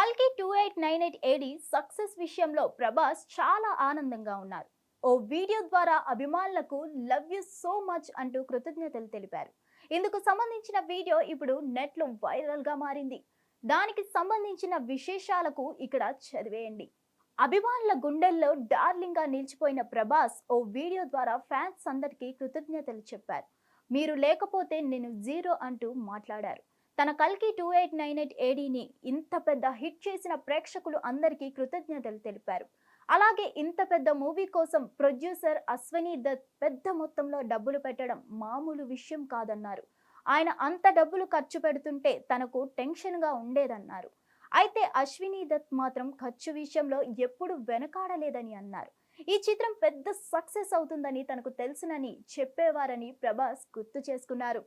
కల్కి 2898 AD success విషయంలో ప్రభాస్ చాలా ఆనందంగా ఉన్నారు. ఓ వీడియో ద్వారా అభిమానులకు లవ్ యూ సో మచ్ అంటూ కృతజ్ఞతలు తెలిపారు. ఇందుకు సంబంధించిన వీడియో ఇప్పుడు నెట్లో వైరల్ గా మారింది. దానికి సంబంధించిన విశేషాలకు ఇక్కడ చదివేయండి. అభిమానుల గుండెల్లో డార్లింగ్ గా నిలిచిపోయిన ప్రభాస్ ఓ వీడియో ద్వారా ఫ్యాన్స్ అందరికీ కృతజ్ఞతలు చెప్పారు. మీరు లేకపోతే నేను జీరో అంటూ మాట్లాడారు. తన కల్కి 2898 ఏడీని ఇంత పెద్ద హిట్ చేసిన ప్రేక్షకులు అందరికీ కృతజ్ఞతలు తెలిపారు. అలాగే ఇంత పెద్ద మూవీ కోసం ప్రొడ్యూసర్ అశ్వనీ దత్ పెద్ద మొత్తంలో డబ్బులు పెట్టడం మామూలు విషయం కాదన్నారు. ఆయన అంత డబ్బులు ఖర్చు పెడుతుంటే తనకు టెన్షన్గా ఉండేదన్నారు. అయితే అశ్వినీ దత్ మాత్రం ఖర్చు విషయంలో ఎప్పుడు వెనకాడలేదని అన్నారు. ఈ చిత్రం పెద్ద సక్సెస్ అవుతుందని తనకు తెలుసునని చెప్పేవారని ప్రభాస్ గుర్తు చేసుకున్నారు.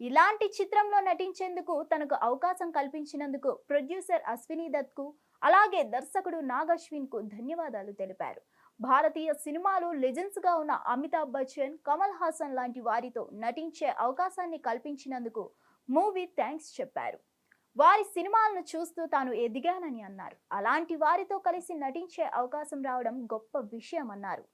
ఇలాంటి చిత్రంలో నటించేందుకు తనకు అవకాశం కల్పించినందుకు ప్రొడ్యూసర్ అశ్వినీ దత్ కు అలాగే దర్శకుడు నాగ్ అశ్విన్ కు ధన్యవాదాలు తెలిపారు. భారతీయ సినిమాలు లెజెండ్స్ గా ఉన్న అమితాబ్ బచ్చన్, కమల్ హాసన్ లాంటి వారితో నటించే అవకాశాన్ని కల్పించినందుకు మూవీ థ్యాంక్స్ చెప్పారు. వారి సినిమాలను చూస్తూ తాను ఎదిగానని అన్నారు. అలాంటి వారితో కలిసి నటించే అవకాశం రావడం గొప్ప విషయం అన్నారు.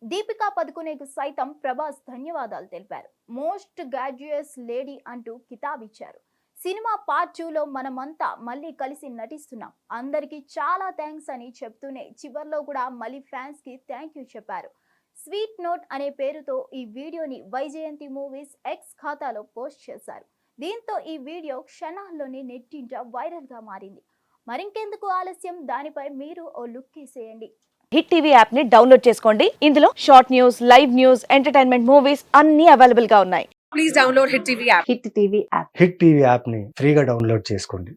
దీపికా పదుకునేకు సైతం ప్రభాస్ ధన్యవాదాలు తెలిపారు. మోస్ట్ గ్రాడ్యుయస్ లేడీ అంటూ కితాబ్ ఇచ్చారు. సినిమా పార్ట్ 2లో మనమంతా మళ్ళీ కలిసి నటిస్తున్నాం, అందరికీ చాలా థ్యాంక్స్ అని చెప్తూనే చివర్లో కూడా మళ్ళీ ఫ్యాన్స్ కి థ్యాంక్ యూ చెప్పారు. స్వీట్ నోట్ అనే పేరుతో ఈ వీడియోని వైజయంతి మూవీస్ ఎక్స్ ఖాతాలో పోస్ట్ చేశారు. దీంతో ఈ వీడియో క్షణాల్లోనే నెట్టింట వైరల్ గా మారింది. మరింకెందుకు ఆలస్యం, దానిపై మీరు ఓ లుక్ వేసేయండి. హిట్ టీవీ యాప్ ని డౌన్లోడ్ చేసుకోండి. ఇందులో short news, live news, entertainment movies అన్ని అవైలబుల్ గా ఉన్నాయి. Please download Hit TV app. Hit TV app hit TV యాప్ని ఫ్రీగా డౌన్లోడ్ చేసుకోండి.